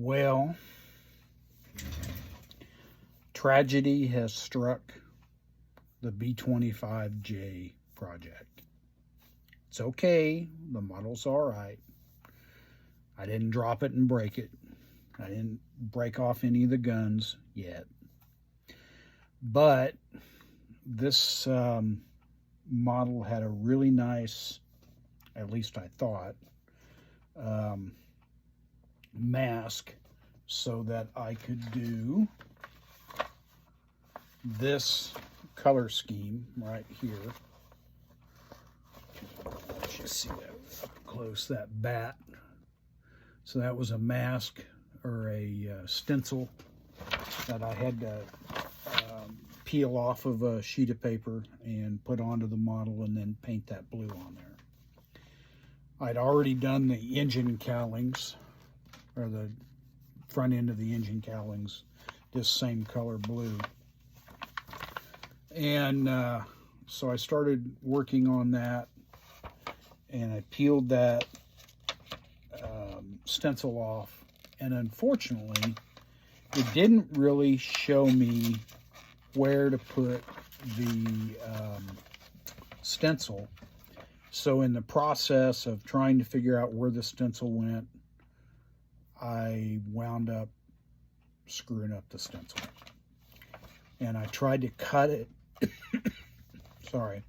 Well, tragedy has struck the B-25J project. It's okay. The model's all right. I didn't drop it and break it. I didn't break off any of the guns yet. But this model had a really nice, at least I thought, mask so that I could do this color scheme right here. Let's just see that up close, that bat. So that was a mask or a stencil that I had to peel off of a sheet of paper and put onto the model and then paint that blue on there. I'd already done the engine cowlings, or the front end of the engine cowlings, this same color blue. And so I started working on that, and I peeled that stencil off, and unfortunately it didn't really show me where to put the stencil. So in the process of trying to figure out where the stencil went, I wound up screwing up the stencil, and I tried to cut it. Sorry.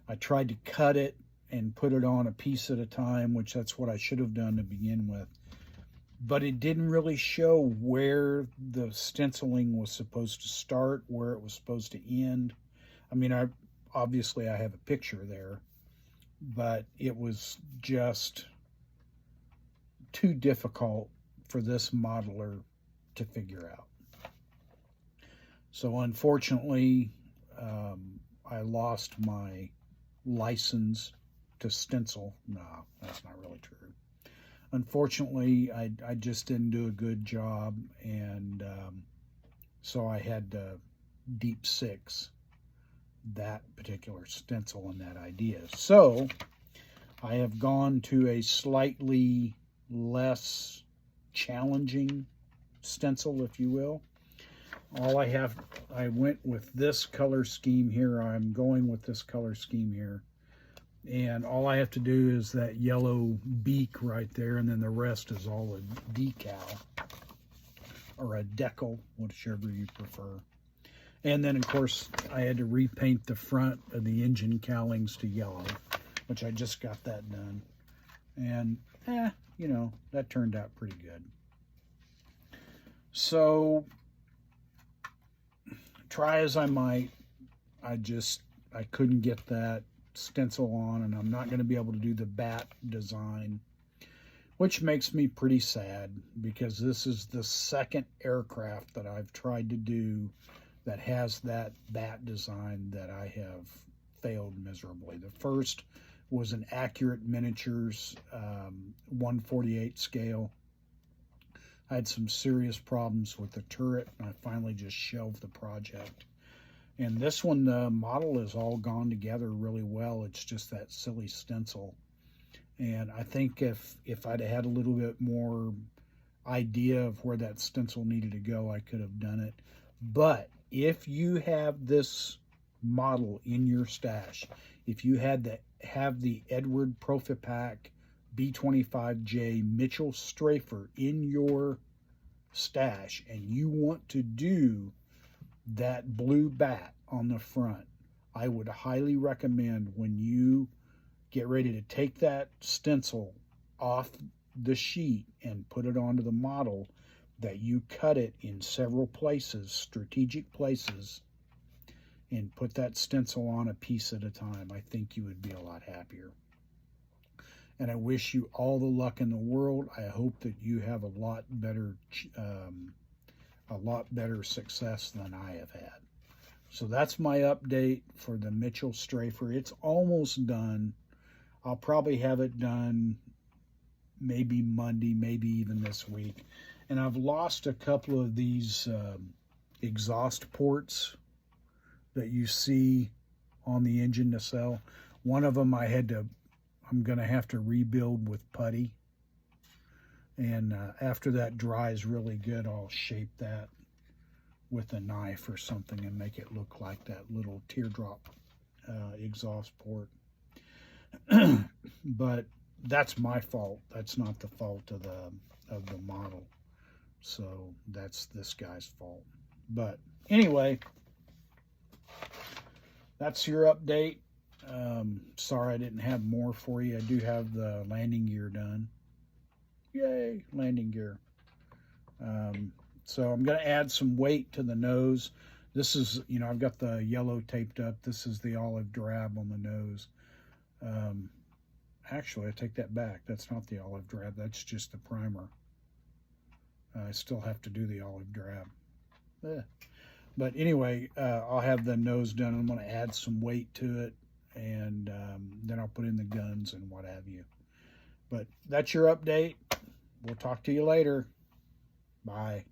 I tried to cut it and put it on a piece at a time, which that's what I should have done to begin with. But it didn't really show where the stenciling was supposed to start, where it was supposed to end. I mean, obviously I have a picture there, but it was just too difficult for this modeler to figure out. So unfortunately, I lost my license to stencil. No, that's not really true. Unfortunately, I just didn't do a good job, and so I had to deep six that particular stencil and that idea. So I have gone to a slightly less challenging stencil, if you will. I went with this color scheme here. I'm going with this color scheme here. And all I have to do is that yellow beak right there, and then the rest is all a decal or a decal, whichever you prefer. And then, of course, I had to repaint the front of the engine cowlings to yellow, which I just got that done. And, you know, that turned out pretty good. So, try as I might, I couldn't get that stencil on, and I'm not going to be able to do the bat design, which makes me pretty sad, because this is the second aircraft that I've tried to do that has that bat design that I have failed miserably. The first was an Accurate Miniatures 1/48 scale. I had some serious problems with the turret, and I finally just shelved the project. And this one, the model is all gone together really well. It's just that silly stencil. And I think if I'd had a little bit more idea of where that stencil needed to go, I could have done it. But if you have this model in your stash, if you have the Eduard B-25J Mitchell Strafer in your stash, and you want to do that blue bat on the front, I would highly recommend, when you get ready to take that stencil off the sheet and put it onto the model, that you cut it in several places, strategic places, and put that stencil on a piece at a time. I think you would be a lot happier. And I wish you all the luck in the world. I hope that you have a lot better success than I have had. So that's my update for the Mitchell Strafer. It's almost done. I'll probably have it done maybe Monday, maybe even this week. And I've lost a couple of these exhaust ports that you see on the engine nacelle. One of them I'm going to have to rebuild with putty. And after that dries really good, I'll shape that with a knife or something and make it look like that little teardrop exhaust port. But that's my fault. That's not the fault of the model. So that's this guy's fault. But anyway, that's your update. Sorry I didn't have more for you. I do have the landing gear done. Yay, landing gear. So I'm going to add some weight to the nose. This is, you know, I've got the yellow taped up. This is the olive drab on the nose. Actually, I take that back. That's not the olive drab. That's just the primer. I still have to do the olive drab. But anyway, I'll have the nose done. I'm going to add some weight to it, and then I'll put in the guns and what have you. But that's your update. We'll talk to you later. Bye.